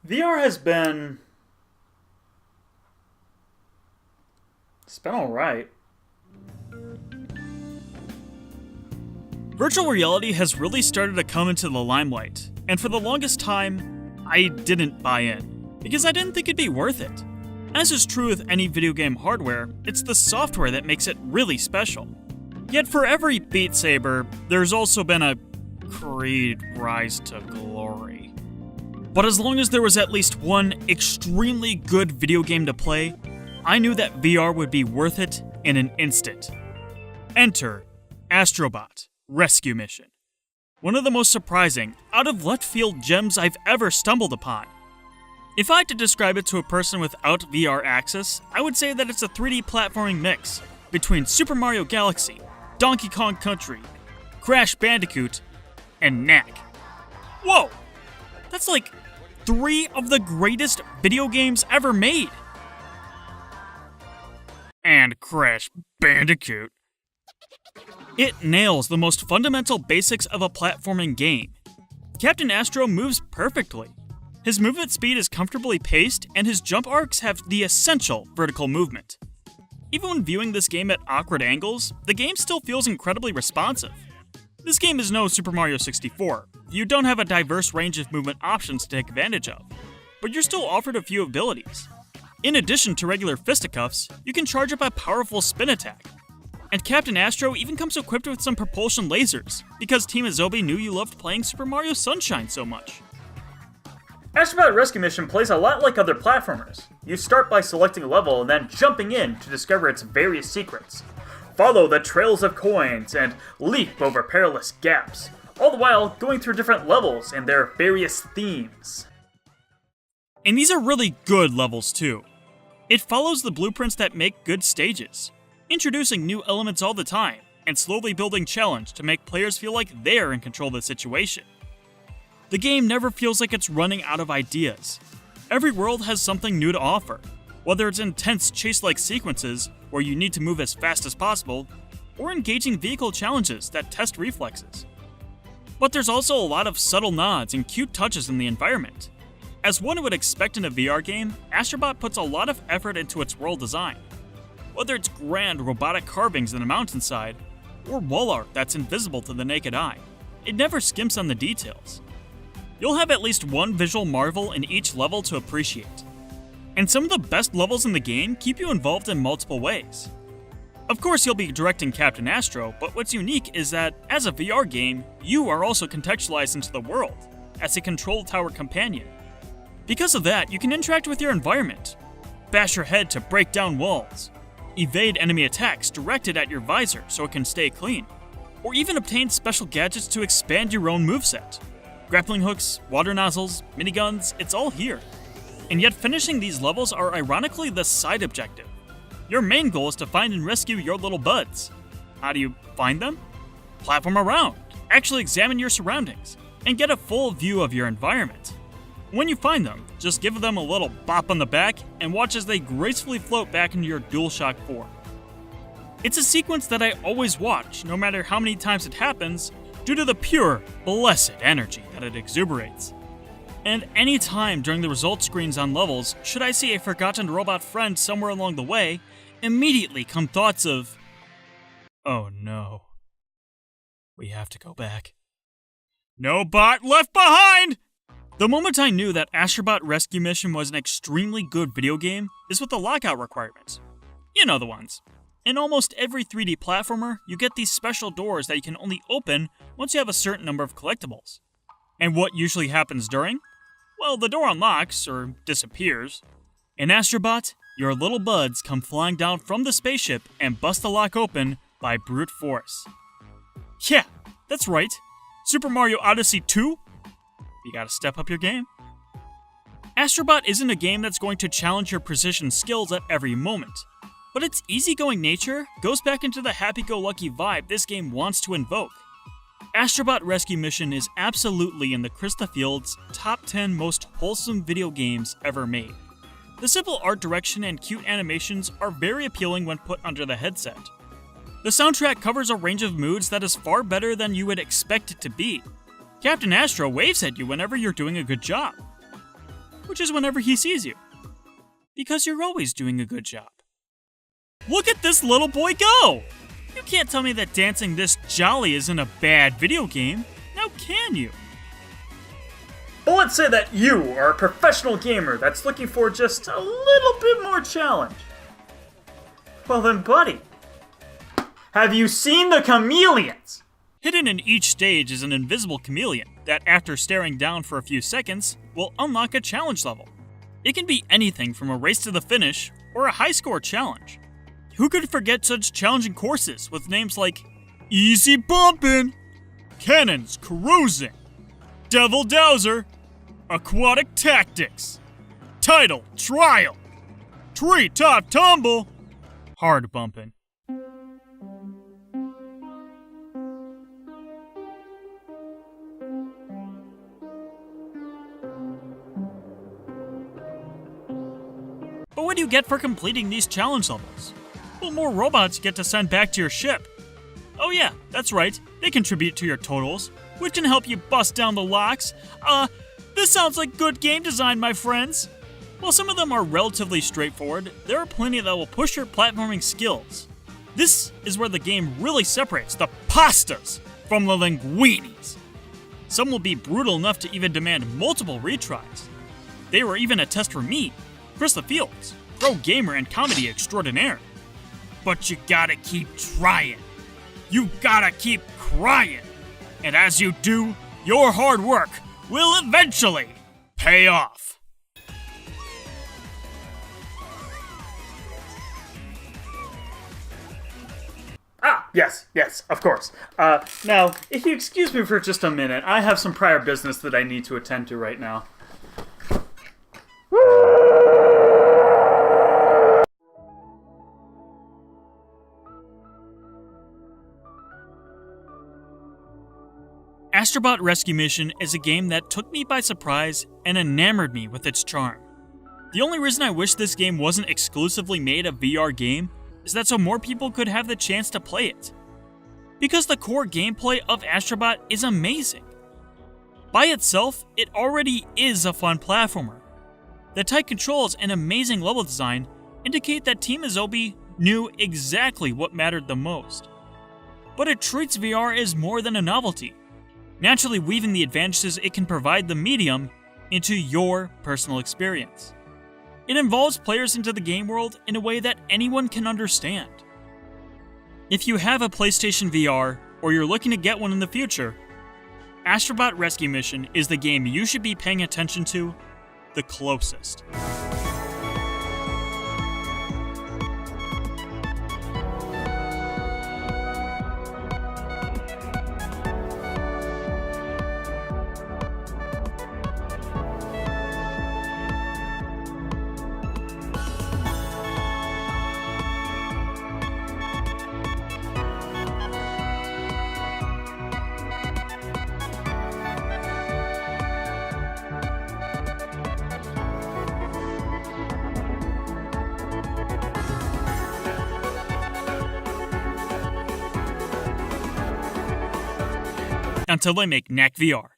VR has been... It's been alright. Virtual reality has really started to come into the limelight, and for the longest time, I didn't buy in, because I didn't think it'd be worth it. As is true with any video game hardware, it's the software that makes it really special. Yet for every Beat Saber, there's also been a Creed Rise to Glory. But as long as there was at least one extremely good video game to play, I knew that VR would be worth it in an instant. Enter Astrobot Rescue Mission. One of the most surprising, out-of-left-field gems I've ever stumbled upon. If I had to describe it to a person without VR access, I would say that it's a 3D platforming mix between Super Mario Galaxy, Donkey Kong Country, Crash Bandicoot, and Knack. Whoa! That's like 3 of the greatest video games ever made. And Crash Bandicoot. It nails the most fundamental basics of a platforming game. Captain Astro moves perfectly. His movement speed is comfortably paced, and his jump arcs have the essential vertical movement. Even when viewing this game at awkward angles, the game still feels incredibly responsive. This game is no Super Mario 64. You don't have a diverse range of movement options to take advantage of, but you're still offered a few abilities. In addition to regular fisticuffs, you can charge up a powerful spin attack. And Captain Astro even comes equipped with some propulsion lasers, because Team Azobi knew you loved playing Super Mario Sunshine so much. Astrobot Rescue Mission plays a lot like other platformers. You start by selecting a level and then jumping in to discover its various secrets. Follow the trails of coins and leap over perilous gaps, all the while going through different levels and their various themes. And these are really good levels too. It follows the blueprints that make good stages, introducing new elements all the time, and slowly building challenge to make players feel like they're in control of the situation. The game never feels like it's running out of ideas. Every world has something new to offer, whether it's intense chase-like sequences where you need to move as fast as possible, or engaging vehicle challenges that test reflexes. But there's also a lot of subtle nods and cute touches in the environment. As one would expect in a VR game, Astrobot puts a lot of effort into its world design. Whether it's grand robotic carvings in the mountainside, or wall art that's invisible to the naked eye, it never skimps on the details. You'll have at least one visual marvel in each level to appreciate. And some of the best levels in the game keep you involved in multiple ways. Of course, you'll be directing Captain Astro, but what's unique is that, as a VR game, you are also contextualized into the world, as a control tower companion. Because of that, you can interact with your environment, bash your head to break down walls, evade enemy attacks directed at your visor so it can stay clean, or even obtain special gadgets to expand your own moveset. Grappling hooks, water nozzles, miniguns, it's all here. And yet finishing these levels are ironically the side objective. Your main goal is to find and rescue your little buds. How do you find them? Platform around, actually examine your surroundings, and get a full view of your environment. When you find them, just give them a little bop on the back and watch as they gracefully float back into your DualShock 4. It's a sequence that I always watch, no matter how many times it happens, due to the pure, blessed energy that it exuberates. And any time during the results screens on levels, should I see a forgotten robot friend somewhere along the way, immediately come thoughts of, oh no, we have to go back. No bot left behind! The moment I knew that Astrobot Rescue Mission was an extremely good video game is with the lockout requirements. You know the ones. In almost every 3D platformer, you get these special doors that you can only open once you have a certain number of collectibles. And what usually happens during? Well, the door unlocks, or disappears. In Astrobot, your little buds come flying down from the spaceship and bust the lock open by brute force. Yeah, that's right. Super Mario Odyssey 2? You gotta step up your game. Astrobot isn't a game that's going to challenge your precision skills at every moment, but its easygoing nature goes back into the happy-go-lucky vibe this game wants to invoke. Astrobot Rescue Mission is absolutely in the ChrisTheFields top 10 most wholesome video games ever made. The simple art direction and cute animations are very appealing when put under the headset. The soundtrack covers a range of moods that is far better than you would expect it to be. Captain Astro waves at you whenever you're doing a good job. which is whenever he sees you. Because you're always doing a good job. Look at this little boy go! You can't tell me that dancing this jolly isn't a bad video game, now can you? But let's say that you are a professional gamer that's looking for just a little bit more challenge. Well then, buddy, have you seen the chameleons? Hidden in each stage is an invisible chameleon that, after staring down for a few seconds, will unlock a challenge level. It can be anything from a race to the finish or a high score challenge. Who could forget such challenging courses with names like Easy Bumpin', Cannons Cruising, Devil Dowser, Aquatic Tactics, Title Trial, Treetop Tumble, Hard Bumpin'. But what do you get for completing these challenge levels? Well, more robots you get to send back to your ship. Oh yeah, that's right, they contribute to your totals, which can help you bust down the locks. This sounds like good game design, my friends. While some of them are relatively straightforward, there are plenty that will push your platforming skills. This is where the game really separates the pastas from the linguinis. Some will be brutal enough to even demand multiple retries. They were even a test for me, ChrisTheFields, pro gamer and comedy extraordinaire. But you gotta keep trying. You gotta keep crying. And as you do, your hard work will eventually pay off. Yes, of course. Now, if you excuse me for just a minute, I have some prior business that I need to attend to right now. Astrobot Rescue Mission is a game that took me by surprise and enamored me with its charm. The only reason I wish this game wasn't exclusively made a VR game is that so more people could have the chance to play it. Because the core gameplay of Astrobot is amazing. By itself, it already is a fun platformer. The tight controls and amazing level design indicate that Team Azobi knew exactly what mattered the most. But it treats VR as more than a novelty, naturally weaving the advantages it can provide the medium into your personal experience. It involves players into the game world in a way that anyone can understand. If you have a PlayStation VR, or you're looking to get one in the future, Astrobot Rescue Mission is the game you should be paying attention to the closest. Until they make NAC VR.